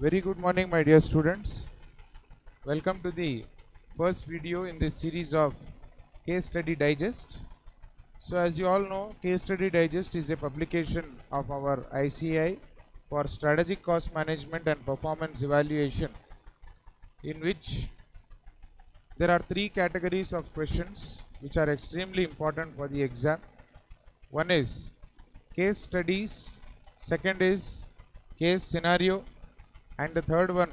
Very good morning, my dear students. Welcome to the first video in this series of Case Study Digest. So, as you all know, Case Study Digest is a publication of our ICI for Strategic Cost Management and Performance Evaluation, in which there are three categories of questions which are extremely important for the exam. One is case studies, second is case scenario, and the third one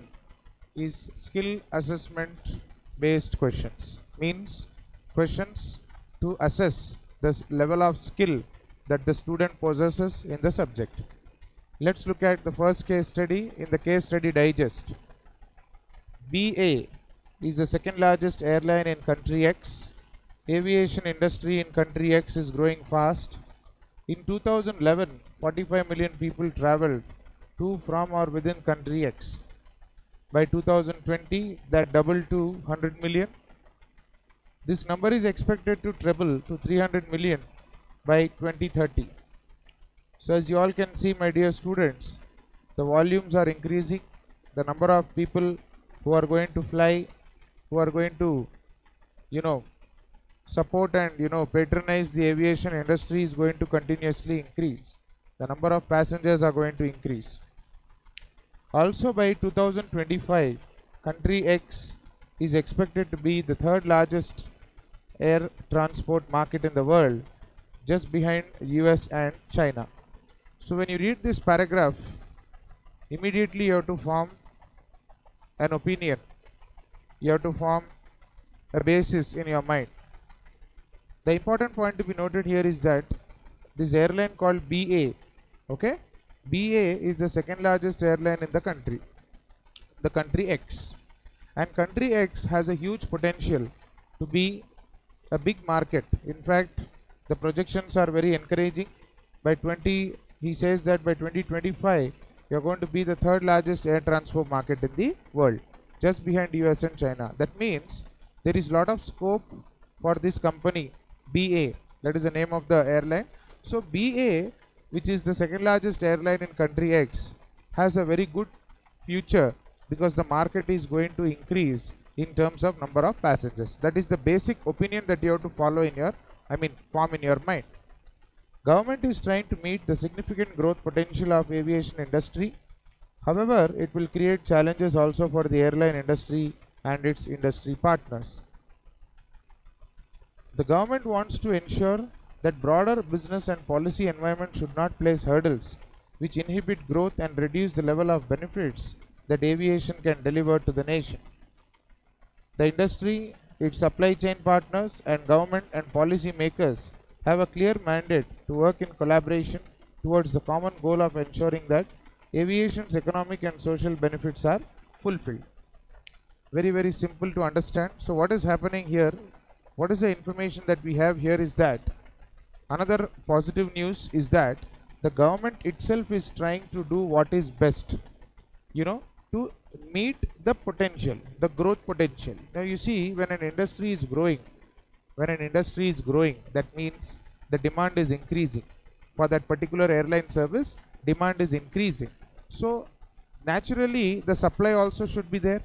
is skill assessment based questions, means questions to assess the level of skill that the student possesses in the subject. Let's look at the first case study in the Case Study Digest. BA is the second largest airline in country X. Aviation industry in country X is growing fast. In 2011, 45 million people traveled to, from, or within country X. By 2020, that doubled to 100 million. This number is expected to treble to 300 million by 2030. So, as you all can see, my dear students, the volumes are increasing. The number of people who are going to fly, who are going to, support and patronize the aviation industry is going to continuously increase. The number of passengers are going to increase. Also, by 2025, country X is expected to be the third largest air transport market in the world, just behind US and China. So when you read this paragraph, immediately you have to form an opinion. You have to form a basis in your mind. The important point to be noted here is that this airline called BA, okay? BA is the second largest airline in the country X. And country X has a huge potential to be a big market. In fact, the projections are very encouraging. He says that by 2025, you're going to be the third largest air transport market in the world, just behind US and China. That means there is a lot of scope for this company, BA, that is the name of the airline. So BA, which is the second largest airline in country X, has a very good future because the market is going to increase in terms of number of passengers. That is the basic opinion that you have to form in your mind. Government is trying to meet the significant growth potential of aviation industry. However, it will create challenges also for the airline industry and its industry partners. The government wants to ensure that broader business and policy environment should not place hurdles which inhibit growth and reduce the level of benefits that aviation can deliver to the nation. The industry, its supply chain partners, and government and policy makers have a clear mandate to work in collaboration towards the common goal of ensuring that aviation's economic and social benefits are fulfilled. Very, very simple to understand. So what is happening here? What is the information that we have here is that another positive news is that the government itself is trying to do what is best, to meet the potential, the growth potential. Now you see, when an industry is growing, that means the demand is increasing. For that particular airline service, demand is increasing. So naturally, the supply also should be there.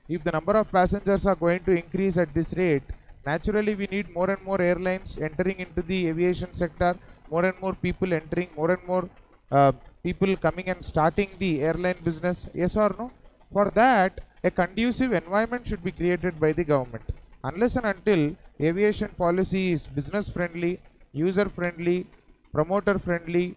If the number of passengers are going to increase at this rate, naturally we need more and more airlines entering into the aviation sector, more and more people entering, more and more people coming and starting the airline business. Yes or no? For that, a conducive environment should be created by the government. Unless and until aviation policy is business friendly, user friendly, promoter friendly,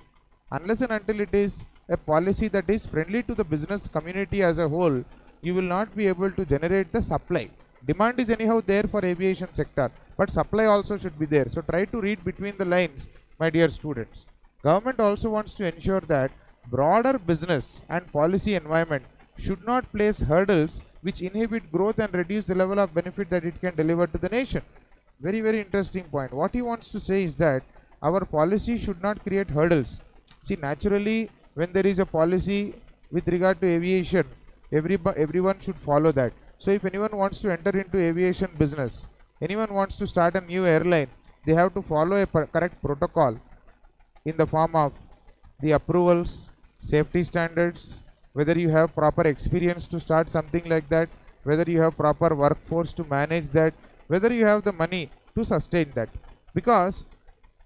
unless and until it is a policy that is friendly to the business community as a whole, you will not be able to generate the supply. Demand is anyhow there for aviation sector, but supply also should be there. So try to read between the lines, my dear students. Government also wants to ensure that broader business and policy environment should not place hurdles which inhibit growth and reduce the level of benefit that it can deliver to the nation. Very, very interesting point. What he wants to say is that our policy should not create hurdles. See, naturally, when there is a policy with regard to aviation, everyone should follow that. So if anyone wants to enter into aviation business, anyone wants to start a new airline, they have to follow a correct protocol in the form of the approvals, safety standards, whether you have proper experience to start something like that, whether you have proper workforce to manage that, whether you have the money to sustain that. Because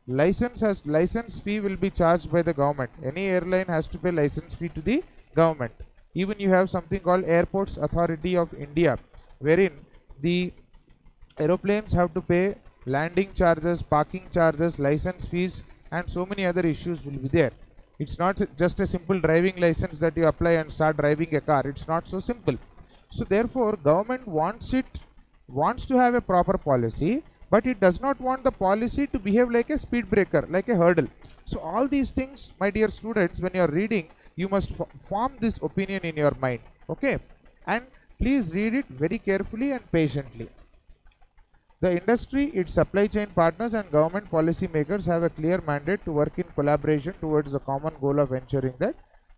license fee will be charged by the government. Any airline has to pay license fee to the government. Even you have something called Airports Authority of India, wherein the aeroplanes have to pay landing charges, parking charges, license fees, and so many other issues will be there. It's not just a simple driving license that you apply and start driving a car. It's not so simple. So therefore, government wants to have a proper policy, but it does not want the policy to behave like a speed breaker, like a hurdle. So all these things, my dear students, when you are reading, you must form this opinion in your mind. Okay, and please read it very carefully and patiently. The industry, its supply chain partners, and government policy makers have a clear mandate to work in collaboration towards the common goal of ensuring that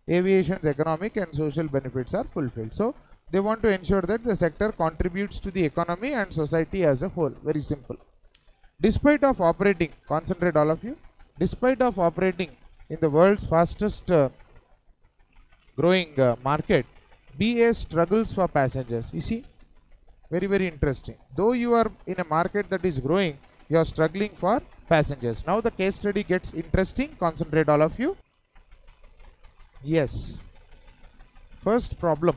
aviation's economic and social benefits are fulfilled. So they want to ensure that the sector contributes to the economy and society as a whole. Very simple. Despite of operating, concentrate all of you, despite of operating in the world's fastest growing market, BA struggles for passengers. You see, very interesting. Though you are in a market that is growing, you are struggling for passengers. Now the case study gets interesting. Concentrate all of you. Yes. First problem.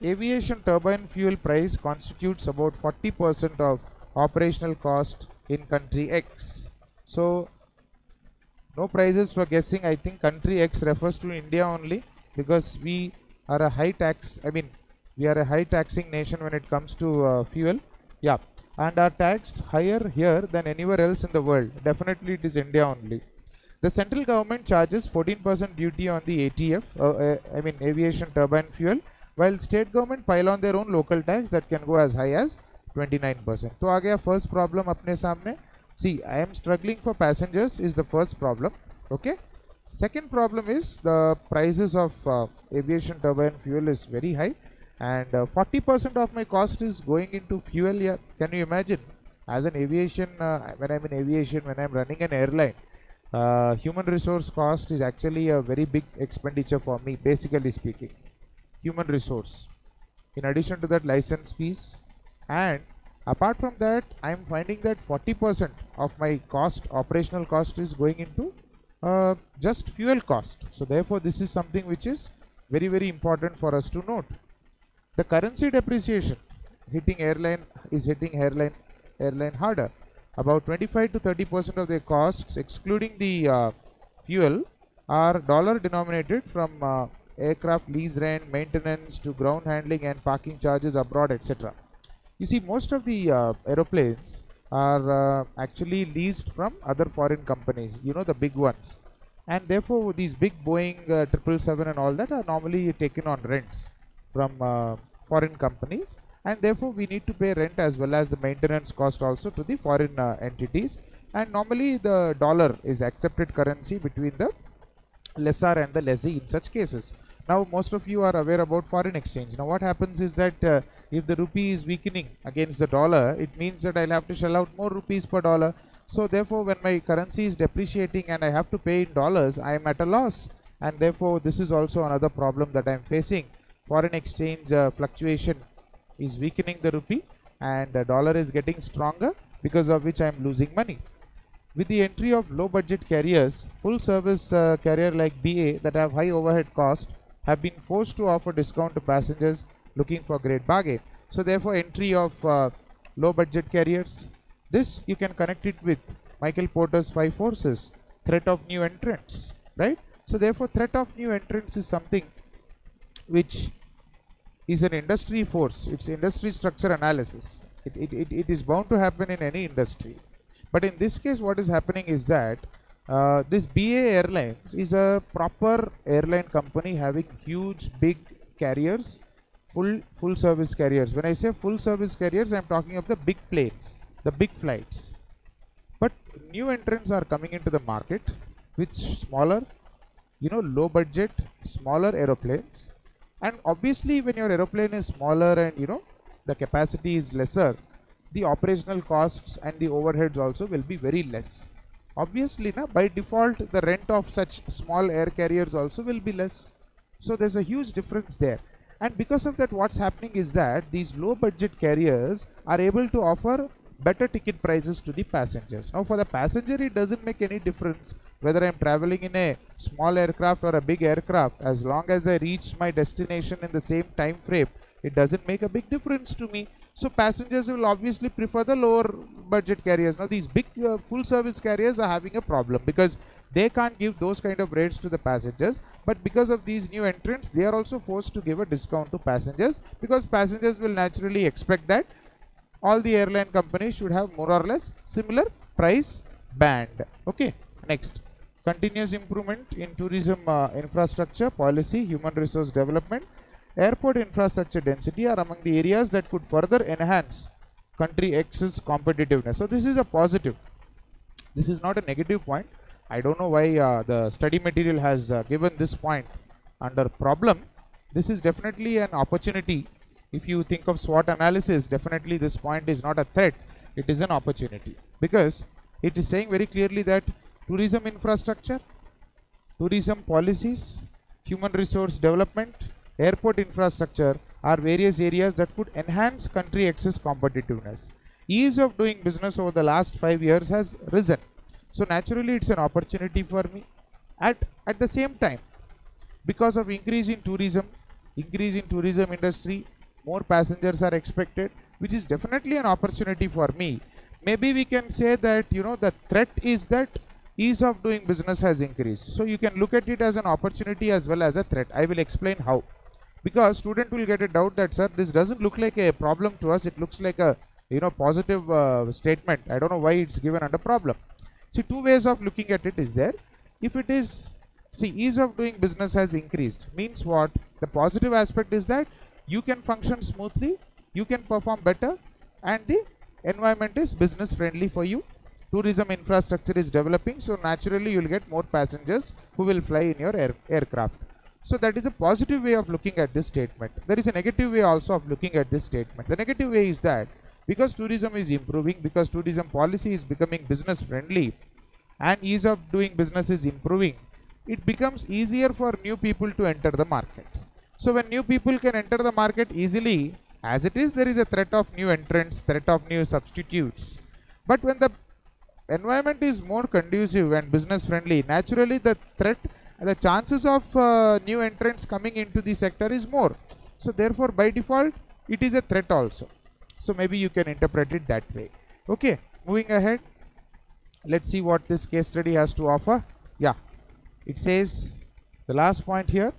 Aviation turbine fuel price constitutes about 40% of operational cost in country X. So no prizes for guessing. I think country X refers to India only, because we are a high tax, we are a high taxing nation when it comes to fuel. Yeah, and are taxed higher here than anywhere else in the world. Definitely it is India only. The central government charges 14% duty on the ATF, aviation turbine fuel, while state government pile on their own local tax that can go as high as 29%. तो आ गया first problem अपने सामने. See, I am struggling for passengers is the first problem. Okay. Second problem is the prices of aviation turbine fuel is very high, and 40% of my cost is going into fuel here. Can you imagine? As an aviation, when I'm in aviation, when I'm running an airline, human resource cost is actually a very big expenditure for me, basically speaking. Human resource. In addition to that, license fees, and apart from that, I'm finding that 40% of my cost, operational cost, is going into just fuel cost. So therefore this is something which is very important for us to note. The currency depreciation hitting airline harder. About 25 to 30% of their costs, excluding the fuel, are dollar denominated, from aircraft lease rent, maintenance, to ground handling and parking charges abroad, etc. You see, most of the aeroplanes are actually leased from other foreign companies, you know, the big ones, and therefore these big Boeing 777 and all that are normally taken on rents from foreign companies, and therefore we need to pay rent as well as the maintenance cost also to the foreign entities, and normally the dollar is accepted currency between the lessor and the lessee in such cases. Now most of you are aware about foreign exchange. Now what happens is that if the rupee is weakening against the dollar, it means that I'll have to shell out more rupees per dollar. So therefore when my currency is depreciating and I have to pay in dollars, I am at a loss, and therefore this is also another problem that I am facing. Foreign exchange fluctuation is weakening the rupee, and the dollar is getting stronger, because of which I am losing money. With the entry of low budget carriers, full service carrier like BA that have high overhead cost have been forced to offer discount to passengers looking for great bargain. So therefore entry of low budget carriers, this you can connect it with Michael Porter's 5 forces, threat of new entrants, right? So therefore threat of new entrants is something which is an industry force. It's industry structure analysis. It is bound to happen in any industry. But in this case, what is happening is that this BA Airlines is a proper airline company having huge big carriers, full service carriers. When I say full service carriers, I am talking of the big planes, the big flights. But new entrants are coming into the market with smaller, low budget, smaller aeroplanes. And obviously when your aeroplane is smaller and the capacity is lesser, the operational costs and the overheads also will be very less. Obviously by default the rent of such small air carriers also will be less. So there's a huge difference there. And because of that, what's happening is that these low budget carriers are able to offer better ticket prices to the passengers. Now for the passenger, it doesn't make any difference whether I'm traveling in a small aircraft or a big aircraft. As long as I reach my destination in the same time frame, it doesn't make a big difference to me. So passengers will obviously prefer the lower budget carriers. Now these big full service carriers are having a problem because they can't give those kind of rates to the passengers, but because of these new entrants, they are also forced to give a discount to passengers, because passengers will naturally expect that all the airline companies should have more or less similar price band. Okay, next, continuous improvement in tourism infrastructure, policy, human resource development, airport infrastructure density are among the areas that could further enhance country X's competitiveness. So this is a positive. This is not a negative point. I don't know why the study material has given this point under problem. This is definitely an opportunity. If you think of SWOT analysis, definitely this point is not a threat. It is an opportunity, because it is saying very clearly that tourism infrastructure, tourism policies, human resource development, airport infrastructure are various areas that could enhance country X's competitiveness. Ease of doing business over the last 5 years has risen. So naturally it's an opportunity for me. At the same time, because of increase in tourism industry, more passengers are expected, which is definitely an opportunity for me. Maybe we can say that, the threat is that ease of doing business has increased. So you can look at it as an opportunity as well as a threat. I will explain how. Because student will get a doubt that, sir, this doesn't look like a problem to us. It looks like a positive statement. I don't know why it's given under problem. See, two ways of looking at it is there. If it is, ease of doing business has increased, means what? The positive aspect is that you can function smoothly, you can perform better, and the environment is business friendly for you. Tourism infrastructure is developing, so naturally you will get more passengers who will fly in your aircraft. So that is a positive way of looking at this statement. There is a negative way also of looking at this statement. The negative way is that because tourism is improving, because tourism policy is becoming business friendly, and ease of doing business is improving, it becomes easier for new people to enter the market. So when new people can enter the market easily, as it is, there is a threat of new entrants, threat of new substitutes. But when the environment is more conducive and business friendly, naturally the chances of new entrants coming into the sector is more. So therefore by default it is a threat also. So maybe you can interpret it that way. Okay, moving ahead, let's see what this case study has to offer. Yeah, it says, the last point here,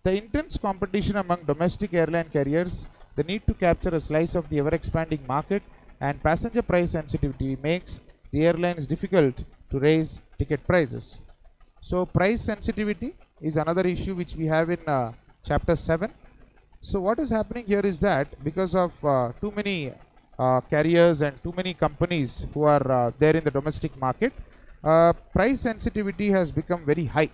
the intense competition among domestic airline carriers, the need to capture a slice of the ever expanding market, and passenger price sensitivity makes the airlines difficult to raise ticket prices. So price sensitivity is another issue which we have in chapter 7. So what is happening here is that because of too many carriers and too many companies who are there in the domestic market, price sensitivity has become very high.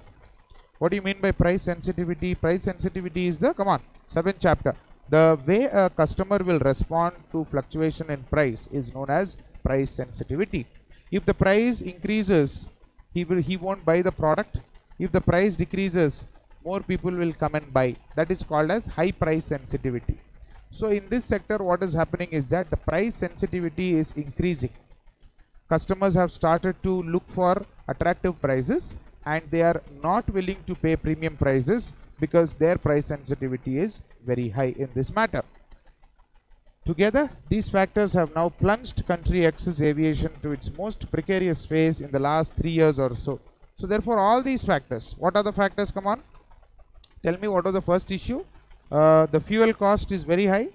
What do you mean by price sensitivity? Price sensitivity is the, 7th chapter. The way a customer will respond to fluctuation in price is known as price sensitivity. If the price increases, he won't buy the product. If the price decreases, more people will come and buy. That is called as high price sensitivity. So in this sector, what is happening is that the price sensitivity is increasing. Customers have started to look for attractive prices, and they are not willing to pay premium prices because their price sensitivity is very high in this matter. Together, these factors have now plunged country X's aviation to its most precarious phase in the last 3 years or so. So therefore, all these factors, what are the factors? Come on, tell me, what was the first issue? The fuel cost is very high.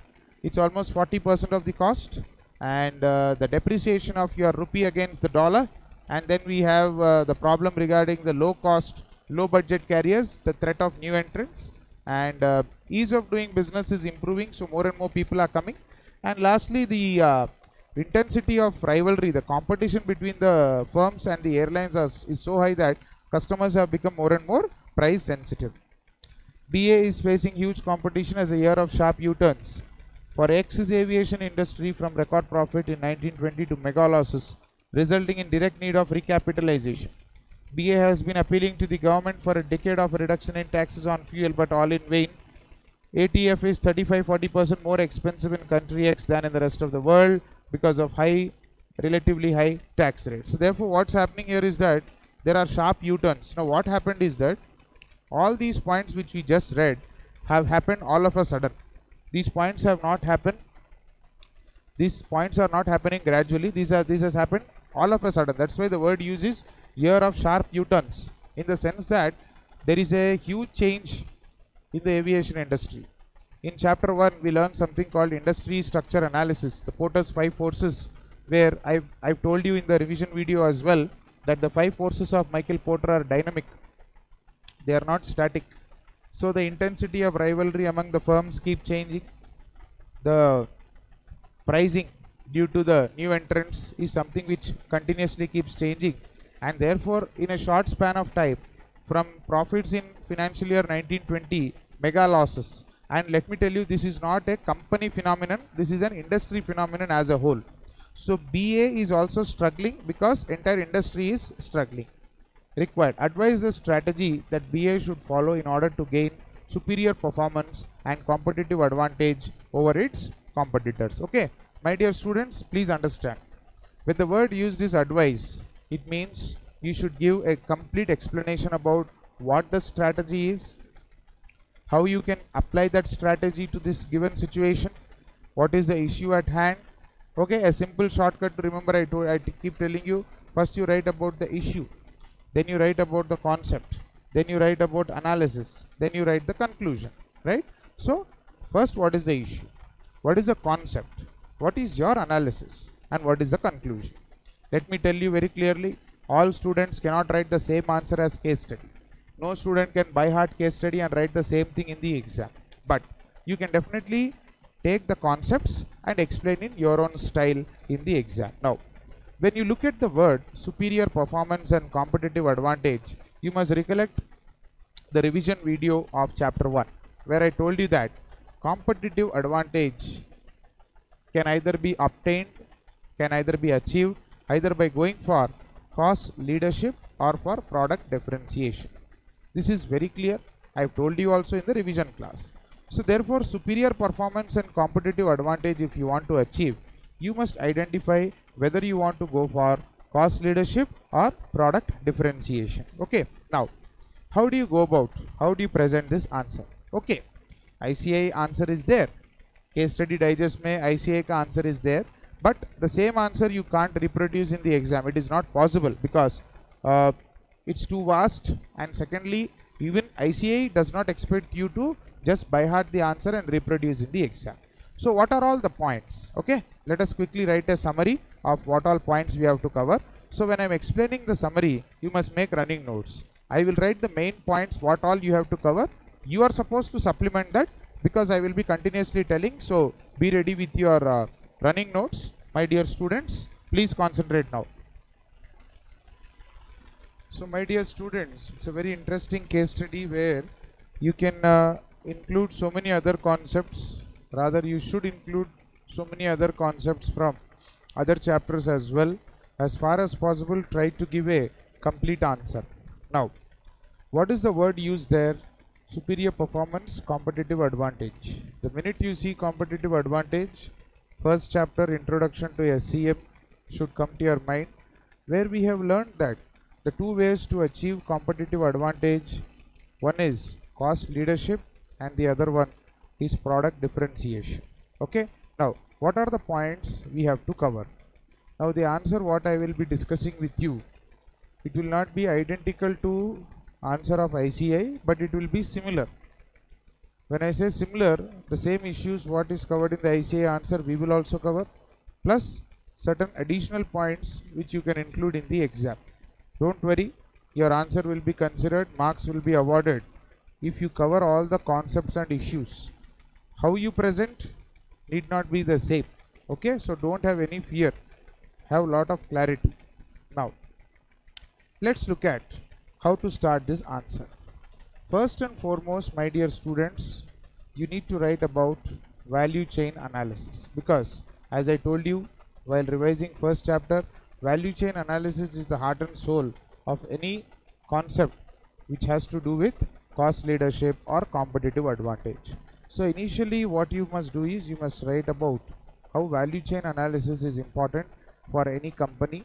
It's almost 40% of the cost, and the depreciation of your rupee against the dollar. And then we have the problem regarding the low budget carriers, the threat of new entrants, and ease of doing business is improving, so more and more people are coming. And lastly, the intensity of rivalry, the competition between the firms and the airlines is so high that customers have become more and more price sensitive. BA is facing huge competition as a year of sharp U-turns. For X's aviation industry, from record profit in 1920 to mega losses, resulting in direct need of recapitalization. BA has been appealing to the government for a decade of a reduction in taxes on fuel, but all in vain. ATF is 35-40% more expensive in country X than in the rest of the world because of relatively high tax rates. So therefore, what's happening here is that there are sharp U-turns. Now what happened is that all these points which we just read have happened all of a sudden. These points have not happened. These points are not happening gradually. This has happened all of a sudden. That's why the word used is year of sharp U-turns, in the sense that there is a huge change in the aviation industry. In chapter 1, we learned something called industry structure analysis, the Porter's 5 forces, where I've told you in the revision video as well that the 5 forces of Michael Porter are dynamic. They are not static. So the intensity of rivalry among the firms keep changing. The pricing due to the new entrants is something which continuously keeps changing, and therefore in a short span of time, from profits in financial year 1920, mega losses. And let me tell you, this is not a company phenomenon, this is an industry phenomenon as a whole. So BA is also struggling because entire industry is struggling. Required. Advise the strategy that BA should follow in order to gain superior performance and competitive advantage over its competitors. Okay, my dear students, please understand. When the word used is advise, it means you should give a complete explanation about what the strategy is, how you can apply that strategy to this given situation, what is the issue at hand. Okay, a simple shortcut to remember, I keep telling you, first you write about the issue, then you write about the concept, then you write about analysis, then you write the conclusion, right? So first, what is the issue, what is the concept, what is your analysis, and what is the conclusion. Let me tell you very clearly, all students cannot write the same answer as case study. No student can by heart case study and write the same thing in the exam, but you can definitely take the concepts and explain in your own style in the exam. Now, when you look at the word superior performance and competitive advantage, you must recollect the revision video of chapter 1, where I told you that competitive advantage can either be obtained, can either be achieved either by going for cost leadership or for product differentiation. This is very clear. I have told you also in the revision class. So therefore, superior performance and competitive advantage, if you want to achieve, you must identify whether you want to go for cost leadership or product differentiation. Okay, now how do you go about, how do you present this answer? Okay, ICI answer is there, case study digest mein ICI ka answer is there, but the same answer you can't reproduce in the exam. It is not possible because it's too vast, and secondly, even ICI does not expect you to just by heart the answer and reproduce in the exam. So what are all the points? Okay, let us quickly write a summary of what all points we have to cover. So when I am explaining the summary, you must make running notes. I will write the main points, what all you have to cover. You are supposed to supplement that because I will be continuously telling. So be ready with your running notes. My dear students, please concentrate now. So my dear students, it's a very interesting case study where you can include so many other concepts. Rather, you should include so many other concepts from other chapters as well. As far as possible, try to give a complete answer. Now, what is the word used there? Superior performance, competitive advantage. The minute you see competitive advantage, first chapter, introduction to SCM, should come to your mind, where we have learned that the two ways to achieve competitive advantage, one is cost leadership and the other one is product differentiation. Okay, now what are the points we have to cover? Now the answer what I will be discussing with you, it will not be identical to answer of ICI, but it will be similar. When I say similar, the same issues what is covered in the ICI answer we will also cover, plus certain additional points which you can include in the exam. Don't worry, your answer will be considered, marks will be awarded if you cover all the concepts and issues. How you present need not be the same. Okay, so don't have any fear, have a lot of clarity. Now let's look at how to start this answer. First and foremost, my dear students, you need to write about value chain analysis, because as I told you while revising first chapter, value chain analysis is the heart and soul of any concept which has to do with cost leadership or competitive advantage. So initially what you must do is you must write about how value chain analysis is important for any company.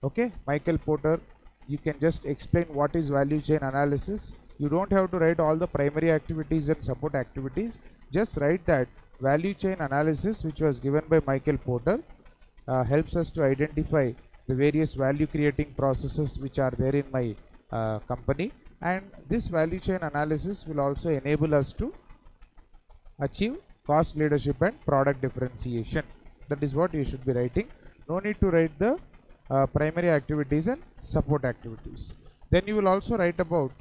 Okay, Michael Porter, you can just explain what is value chain analysis. You don't have to write all the primary activities and support activities. Just write that value chain analysis, which was given by Michael Porter, helps us to identify the various value creating processes which are there in my company, and this value chain analysis will also enable us to achieve cost leadership and product differentiation. That is what you should be writing. No need to write the primary activities and support activities. Then you will also write about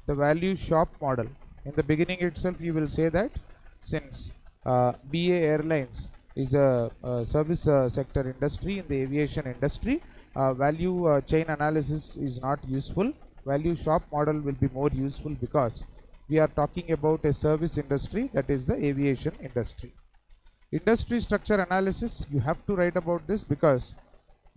the value shop model. In the beginning itself you will say that since BA Airlines is a service sector industry in the aviation industry, value chain analysis is not useful. Value shop model will be more useful because we are talking about a service industry, that is the aviation industry. Industry structure analysis, you have to write about this because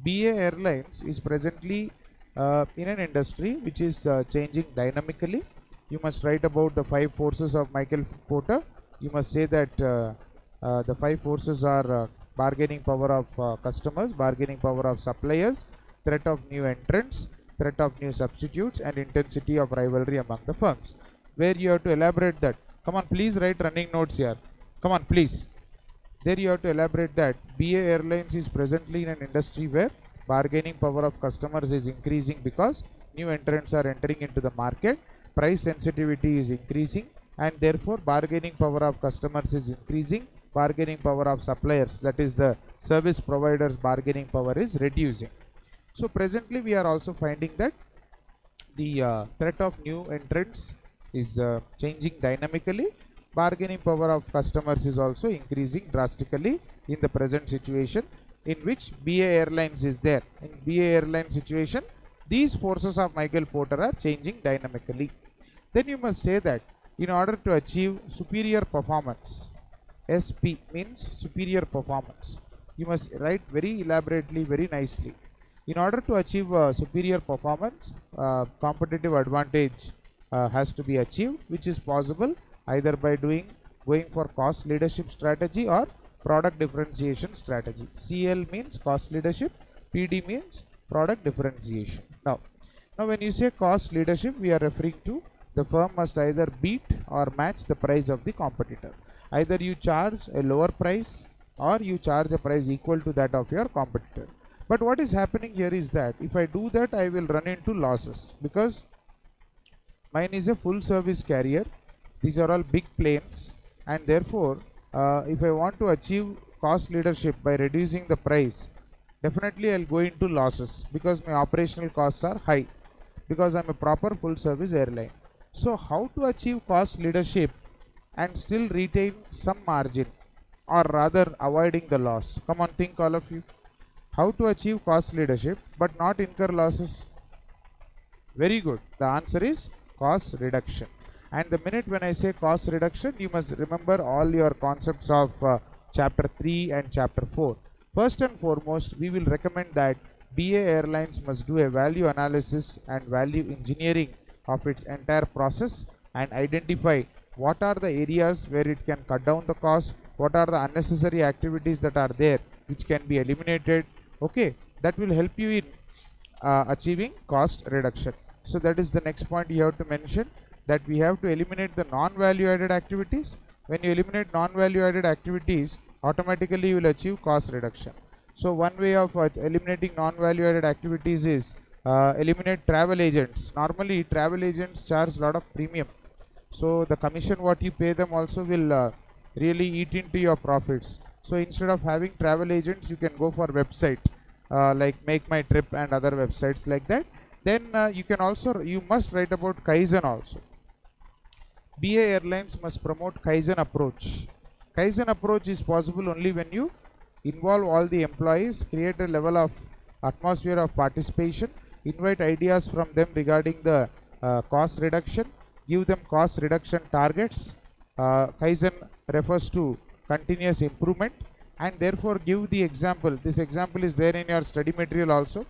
BA Airlines is presently in an industry which is changing dynamically. You must write about the 5 forces of Michael Porter. You must say that the 5 forces are bargaining power of customers, bargaining power of suppliers, threat of new entrants, threat of new substitutes, and intensity of rivalry among the firms. Where you have to elaborate that. Come on, please write running notes here. Come on, please. There you have to elaborate that BA Airlines is presently in an industry where bargaining power of customers is increasing because new entrants are entering into the market, price sensitivity is increasing, and therefore bargaining power of customers is increasing, bargaining power of suppliers, that is the service providers, bargaining power is reducing. So presently we are also finding that the threat of new entrants is changing dynamically. Bargaining power of customers is also increasing drastically in the present situation in which BA Airlines is there. In BA Airlines situation, these forces of Michael Porter are changing dynamically. Then you must say that in order to achieve superior performance, SP means superior performance. You must write very elaborately, very nicely. In order to achieve superior performance, competitive advantage has to be achieved, which is possible either by going for cost leadership strategy or product differentiation strategy. CL means cost leadership, PD means product differentiation. Now when you say cost leadership, we are referring to the firm must either beat or match the price of the competitor. Either you charge a lower price or you charge a price equal to that of your competitor. But what is happening here is that if I do that, I will run into losses because mine is a full service carrier. These are all big planes, and therefore if I want to achieve cost leadership by reducing the price, definitely I'll go into losses because my operational costs are high because I'm a proper full service airline. So how to achieve cost leadership and still retain some margin, or rather avoiding the loss? Come on, think all of you. How to achieve cost leadership but not incur losses? Very good. The answer is cost reduction. And the minute when I say cost reduction, you must remember all your concepts of chapter 3 and chapter 4. First and foremost, we will recommend that BA Airlines must do a value analysis and value engineering of its entire process and identify what are the areas where it can cut down the cost, what are the unnecessary activities that are there which can be eliminated. Okay, that will help you in achieving cost reduction. So that is the next point you have to mention, that we have to eliminate the non-value added activities. When you eliminate non-value added activities, automatically you will achieve cost reduction. So one way of eliminating non-value added activities is eliminate travel agents. Normally travel agents charge a lot of premium, so the commission what you pay them also will really eat into your profits. So instead of having travel agents, you can go for website like Make My Trip and other websites like that. Then you must write about Kaizen also. BA Airlines must promote Kaizen approach. Kaizen approach is possible only when you involve all the employees, create a level of atmosphere of participation, invite ideas from them regarding the cost reduction, give them cost reduction targets. Kaizen refers to continuous improvement, and therefore give the example. This example is there in your study material also.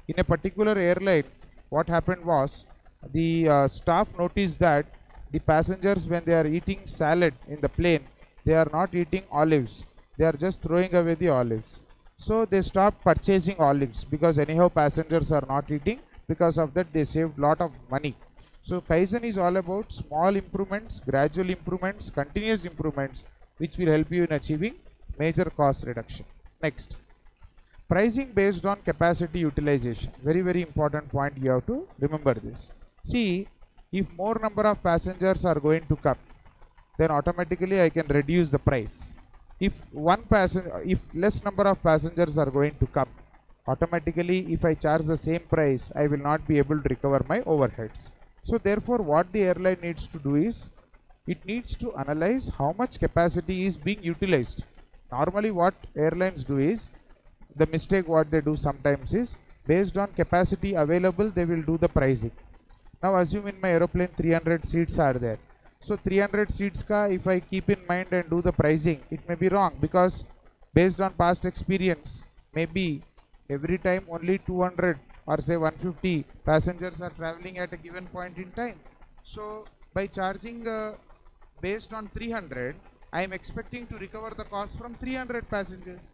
In a particular airline, what happened was the staff noticed that the passengers, when they are eating salad in the plane, they are not eating olives, they are just throwing away the olives. So they stopped purchasing olives because anyhow passengers are not eating. Because of that they saved lot of money. So Kaizen is all about small improvements, gradual improvements, continuous improvements, which will help you in achieving major cost reduction. Next, pricing based on capacity utilization. Very, very important point, you have to remember this. See, if more number of passengers are going to come, then automatically I can reduce the price. If less number of passengers are going to come, automatically if I charge the same price, I will not be able to recover my overheads. So therefore what the airline needs to do is, it needs to analyze how much capacity is being utilized. Normally what airlines do is, the mistake what they do sometimes is, based on capacity available they will do the pricing. Now assume in my aeroplane 300 seats are there. So 300 seats ka if I keep in mind and do the pricing, it may be wrong, because based on past experience, maybe every time only 200 or say 150 passengers are traveling at a given point in time. So by charging based on 300, I am expecting to recover the cost from 300 passengers.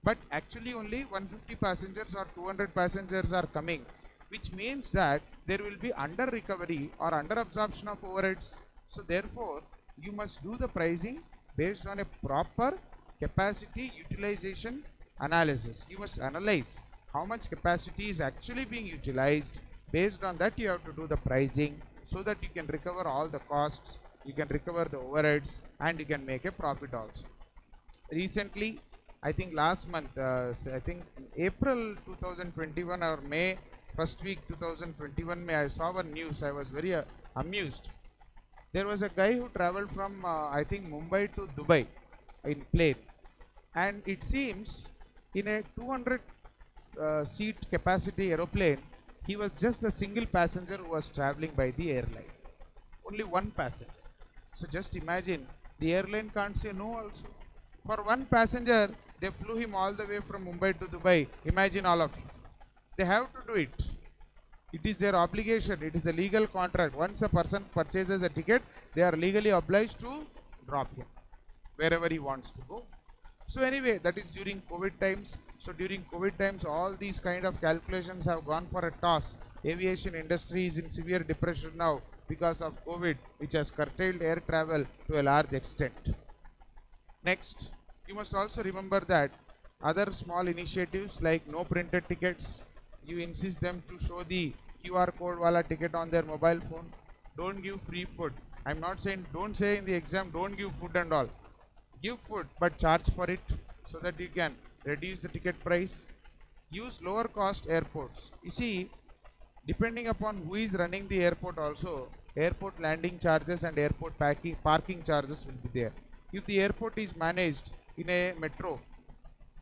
But actually only 150 passengers or 200 passengers are coming, which means that there will be under recovery or under absorption of overheads. So therefore you must do the pricing based on a proper capacity utilization analysis. You must analyze how much capacity is actually being utilized. Based on that you have to do the pricing, so that you can recover all the costs, you can recover the overheads, and you can make a profit also. Recently, I think last month, I think April 2021 or May first week 2021, I saw one news. I was very amused. There was a guy who traveled from I think Mumbai to Dubai in plane, and it seems in a 200 seat capacity aeroplane, he was just a single passenger who was traveling by the airline. Only one passenger. So just imagine, the airline can't say no also. For one passenger, they flew him all the way from Mumbai to Dubai. Imagine all of you. They have to do it. It is their obligation. It is the legal contract. Once a person purchases a ticket, they are legally obliged to drop him wherever he wants to go. So anyway, that is during COVID times. So during COVID times, all these kind of calculations have gone for a toss. Aviation industry is in severe depression now because of COVID, which has curtailed air travel to a large extent. Next, you must also remember that other small initiatives like no printed tickets, you insist them to show the QR code wala ticket on their mobile phone. Don't give free food. I'm not saying, don't say in the exam, don't give food and all. Give food, but charge for it, so that you can reduce the ticket price. Use lower cost airports. You see, depending upon who is running the airport also, airport landing charges and airport parking charges will be there. If the airport is managed in a metro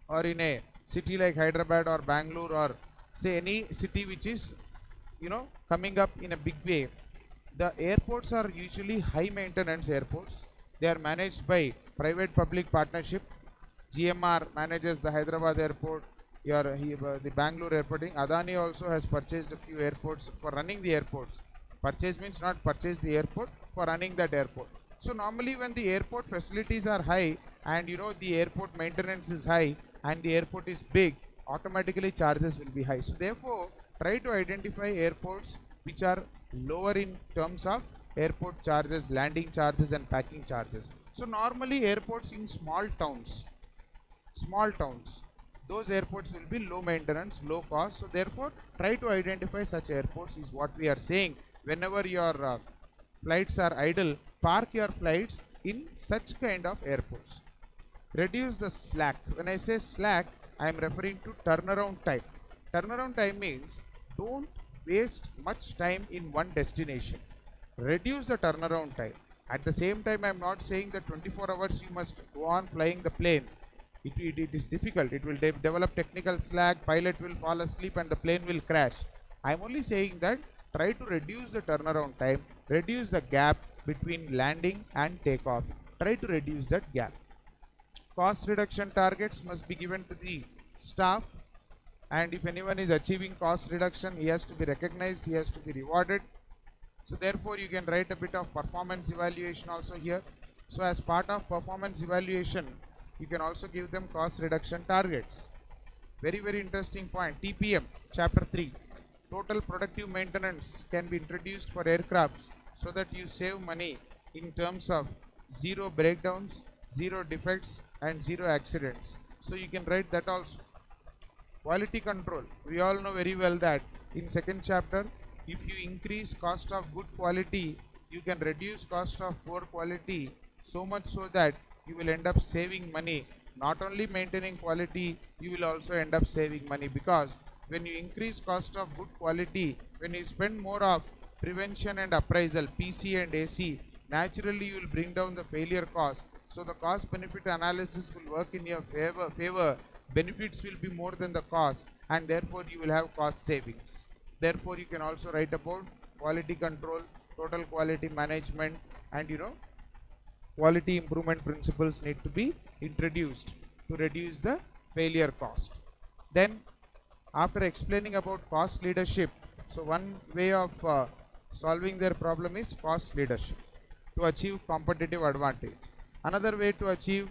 or in a city like Hyderabad or Bangalore, or say any city which is coming up in a big way, the airports are usually high maintenance airports. They are managed by private public partnership. GMR manages the Hyderabad airport, the Bangalore airport. Adani also has purchased a few airports for running the airports. Purchase means not purchase the airport, for running that airport. So normally when the airport facilities are high, and the airport maintenance is high, and the airport is big, automatically charges will be high. So therefore try to identify airports which are lower in terms of airport charges, landing charges and packing charges. So normally airports in small towns, those airports will be low maintenance, low cost. So therefore try to identify such airports, is what we are saying. Whenever your flights are idle, park your flights in such kind of airports. Reduce the slack. When I say slack, I am referring to turnaround time. Turnaround time means don't waste much time in one destination. Reduce the turnaround time. At the same time, I am not saying that 24 hours you must go on flying the plane. It is difficult. It will develop technical slack, pilot will fall asleep and the plane will crash. I am only saying that try to reduce the turnaround time, reduce the gap between landing and takeoff. Try to reduce that gap. Cost reduction targets must be given to the staff, and if anyone is achieving cost reduction, he has to be recognized, he has to be rewarded. So therefore you can write a bit of performance evaluation also here. So as part of performance evaluation, you can also give them cost reduction targets. Very interesting point. TPM chapter 3, total productive maintenance can be introduced for aircrafts so that you save money in terms of zero breakdowns, zero defects and zero accidents. So you can write that also. Quality control, we all know very well that in second chapter, if you increase cost of good quality, you can reduce cost of poor quality, so much so that you will end up saving money. Not only maintaining quality, you will also end up saving money, because when you increase cost of good quality, when you spend more of prevention and appraisal, PC and AC, naturally you will bring down the failure cost. So the cost benefit analysis will work in your favor. Benefits will be more than the cost, and therefore you will have cost savings. Therefore you can also write about quality control, total quality management, and quality improvement principles need to be introduced to reduce the failure cost. Then after explaining about cost leadership, so one way of solving their problem is cost leadership to achieve competitive advantage. Another way to achieve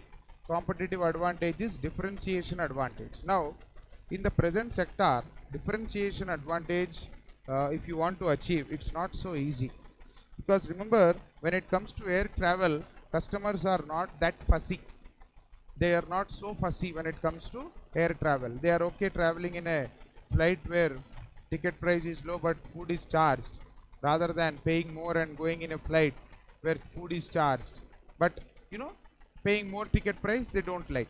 competitive advantage is differentiation advantage. Now in the present sector, differentiation advantage, if you want to achieve, it's not so easy, because remember, when it comes to air travel, customers are not that fussy. They are not so fussy when it comes to air travel. They are okay traveling in a flight where ticket price is low but food is charged, rather than paying more and going in a flight where food is charged. But paying more ticket price they don't like.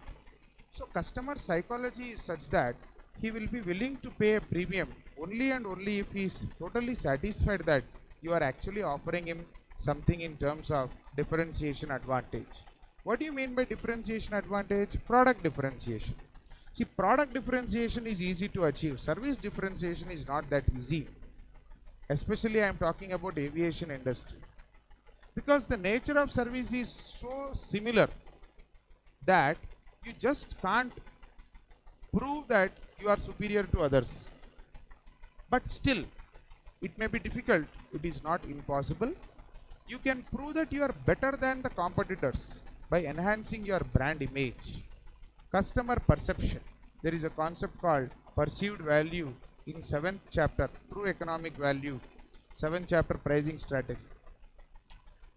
So customer psychology is such that he will be willing to pay a premium only and only if he is totally satisfied that you are actually offering him something in terms of differentiation advantage. What do you mean by differentiation advantage? Product differentiation. See, product differentiation is easy to achieve. Service differentiation is not that easy. Especially I am talking about aviation industry, because the nature of service is so similar that you just can't prove that you are superior to others. But still, it may be difficult, it is not impossible. You can prove that you are better than the competitors by enhancing your brand image. Customer perception. There is a concept called perceived value in 7th chapter, True Economic Value, 7th chapter, Pricing Strategy.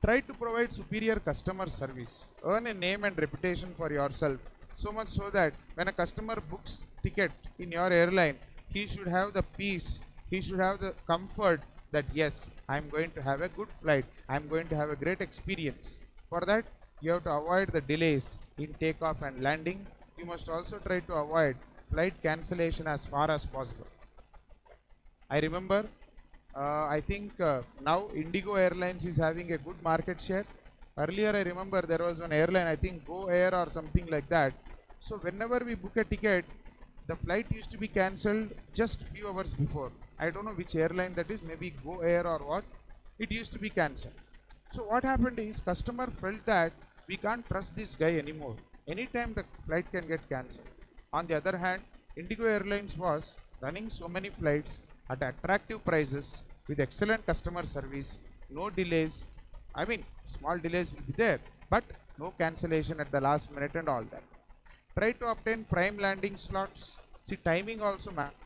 Try to provide superior customer service. Earn a name and reputation for yourself, so much so that when a customer books ticket in your airline, he should have the peace, he should have the comfort that yes, I am going to have a good flight, I am going to have a great experience. For that, you have to avoid the delays in takeoff and landing. You must also try to avoid flight cancellation as far as possible. I remember, I think now Indigo Airlines is having a good market share. Earlier I remember there was one airline, I think Go Air or something like that. So whenever we book a ticket, the flight used to be cancelled just few hours before. I don't know which airline that is, maybe Go Air or what. It used to be cancelled. So what happened is, customer felt that we can't trust this guy anymore. Anytime the flight can get cancelled. On the other hand, Indigo Airlines was running so many flights at attractive prices with excellent customer service, no delays. I mean, small delays will be there, but no cancellation at the last minute and all that. Try to obtain prime landing slots. See, timing also matters.